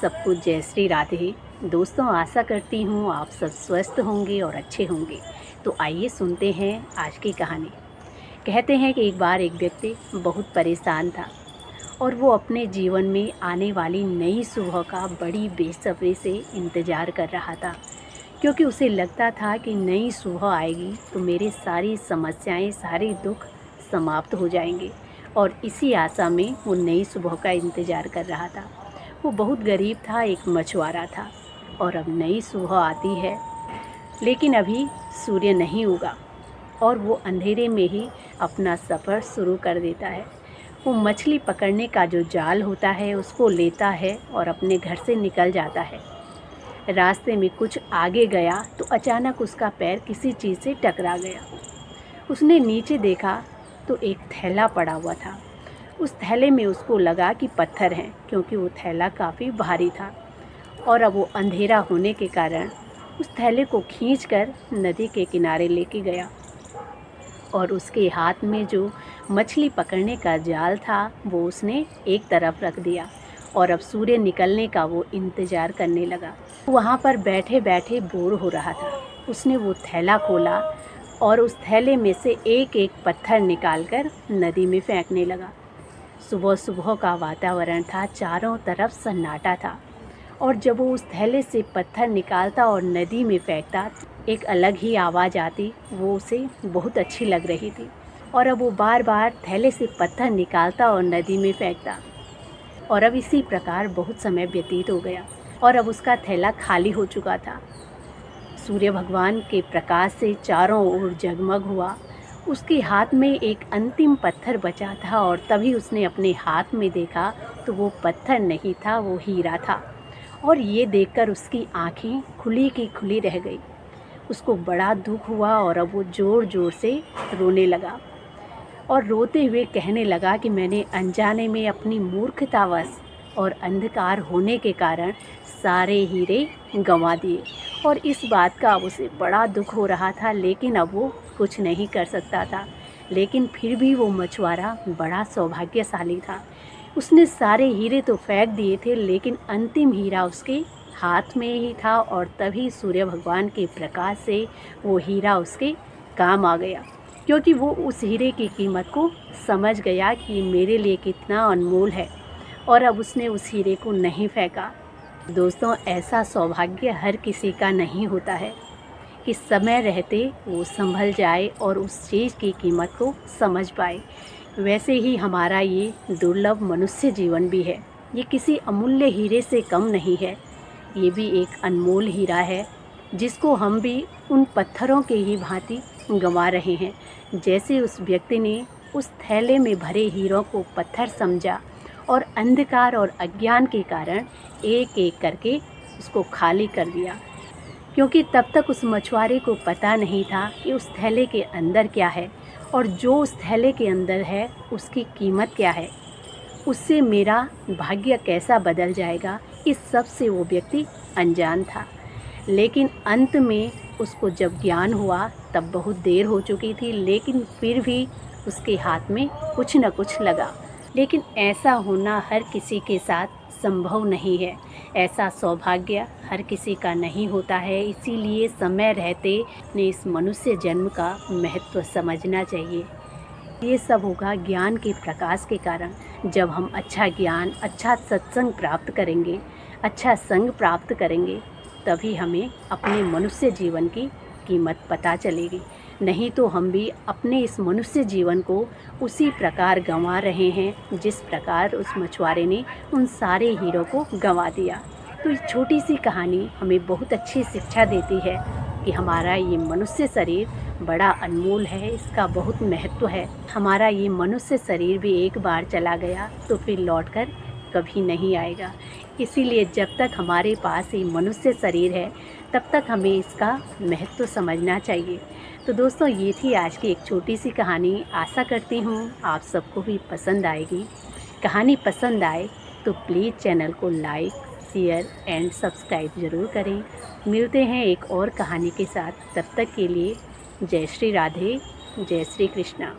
सबको जय श्री राधे। दोस्तों, आशा करती हूँ आप सब स्वस्थ होंगे और अच्छे होंगे। तो आइए सुनते हैं आज की कहानी। कहते हैं कि एक बार एक व्यक्ति बहुत परेशान था और वो अपने जीवन में आने वाली नई सुबह का बड़ी बेसब्री से इंतज़ार कर रहा था, क्योंकि उसे लगता था कि नई सुबह आएगी तो मेरी सारी समस्याएं, सारे दुख समाप्त हो जाएंगे। और इसी आशा में वो नई सुबह का इंतज़ार कर रहा था। वो बहुत गरीब था, एक मछुआरा था। और अब नई सुबह आती है, लेकिन अभी सूर्य नहीं उगा और वो अंधेरे में ही अपना सफ़र शुरू कर देता है। वो मछली पकड़ने का जो जाल होता है उसको लेता है और अपने घर से निकल जाता है। रास्ते में कुछ आगे गया तो अचानक उसका पैर किसी चीज़ से टकरा गया। उसने नीचे देखा तो एक थैला पड़ा हुआ था। उस थैले में उसको लगा कि पत्थर हैं, क्योंकि वो थैला काफ़ी भारी था। और अब वो अंधेरा होने के कारण उस थैले को खींचकर नदी के किनारे लेके गया और उसके हाथ में जो मछली पकड़ने का जाल था वो उसने एक तरफ रख दिया और अब सूर्य निकलने का वो इंतज़ार करने लगा। वहाँ पर बैठे बैठे बोर हो रहा था। उसने वो थैला खोला और उस थैले में से एक एक पत्थर निकालकर नदी में फेंकने लगा। सुबह सुबह का वातावरण था, चारों तरफ सन्नाटा था। और जब वो उस थैले से पत्थर निकालता और नदी में फेंकता, एक अलग ही आवाज़ आती। वो उसे बहुत अच्छी लग रही थी। और अब वो बार बार थैले से पत्थर निकालता और नदी में फेंकता। और अब इसी प्रकार बहुत समय व्यतीत हो गया और अब उसका थैला खाली हो चुका था। सूर्य भगवान के प्रकाश से चारों ओर जगमग हुआ। उसके हाथ में एक अंतिम पत्थर बचा था और तभी उसने अपने हाथ में देखा तो वो पत्थर नहीं था, वो हीरा था। और ये देखकर उसकी आंखें खुली की खुली रह गई। उसको बड़ा दुख हुआ और अब वो ज़ोर ज़ोर से रोने लगा और रोते हुए कहने लगा कि मैंने अनजाने में अपनी मूर्खतावश और अंधकार होने के कारण सारे हीरे गंवा दिए। और इस बात का अब उसे बड़ा दुख हो रहा था, लेकिन अब वो कुछ नहीं कर सकता था। लेकिन फिर भी वो मछुआरा बड़ा सौभाग्यशाली था। उसने सारे हीरे तो फेंक दिए थे, लेकिन अंतिम हीरा उसके हाथ में ही था और तभी सूर्य भगवान के प्रकाश से वो हीरा उसके काम आ गया, क्योंकि वो उस हीरे की कीमत को समझ गया कि ये मेरे लिए कितना अनमोल है। और अब उसने उस हीरे को नहीं फेंका। दोस्तों, ऐसा सौभाग्य हर किसी का नहीं होता है कि समय रहते वो संभल जाए और उस चीज़ की कीमत को समझ पाए। वैसे ही हमारा ये दुर्लभ मनुष्य जीवन भी है। ये किसी अमूल्य हीरे से कम नहीं है। ये भी एक अनमोल हीरा है, जिसको हम भी उन पत्थरों के ही भांति गंवा रहे हैं। जैसे उस व्यक्ति ने उस थैले में भरे हीरों को पत्थर समझा और अंधकार और अज्ञान के कारण एक एक करके उसको खाली कर दिया, क्योंकि तब तक उस मछुआरे को पता नहीं था कि उस थैले के अंदर क्या है और जो उस थैले के अंदर है उसकी कीमत क्या है। उससे मेरा भाग्य कैसा बदल जाएगा, इस सब से वो व्यक्ति अनजान था। लेकिन अंत में उसको जब ज्ञान हुआ तब बहुत देर हो चुकी थी, लेकिन फिर भी उसके हाथ में कुछ न कुछ लगा। लेकिन ऐसा होना हर किसी के साथ संभव नहीं है। ऐसा सौभाग्य हर किसी का नहीं होता है। इसीलिए समय रहते ने इस मनुष्य जन्म का महत्व समझना चाहिए। ये सब होगा ज्ञान के प्रकाश के कारण। जब हम अच्छा ज्ञान, अच्छा सत्संग प्राप्त करेंगे, अच्छा संग प्राप्त करेंगे, तभी हमें अपने मनुष्य जीवन की कीमत पता चलेगी। नहीं तो हम भी अपने इस मनुष्य जीवन को उसी प्रकार गंवा रहे हैं जिस प्रकार उस मछुआरे ने उन सारे हीरों को गंवा दिया। तो ये छोटी सी कहानी हमें बहुत अच्छी शिक्षा देती है कि हमारा ये मनुष्य शरीर बड़ा अनमोल है, इसका बहुत महत्व है। हमारा ये मनुष्य शरीर भी एक बार चला गया तो फिर लौटकर कभी नहीं आएगा। इसीलिए जब तक हमारे पास ये मनुष्य शरीर है तब तक हमें इसका महत्व समझना चाहिए। तो दोस्तों, ये थी आज की एक छोटी सी कहानी। आशा करती हूँ आप सबको भी पसंद आएगी। कहानी पसंद आए तो प्लीज़ चैनल को लाइक, शेयर एंड सब्सक्राइब ज़रूर करें। मिलते हैं एक और कहानी के साथ। तब तक के लिए जय श्री राधे, जय श्री कृष्णा।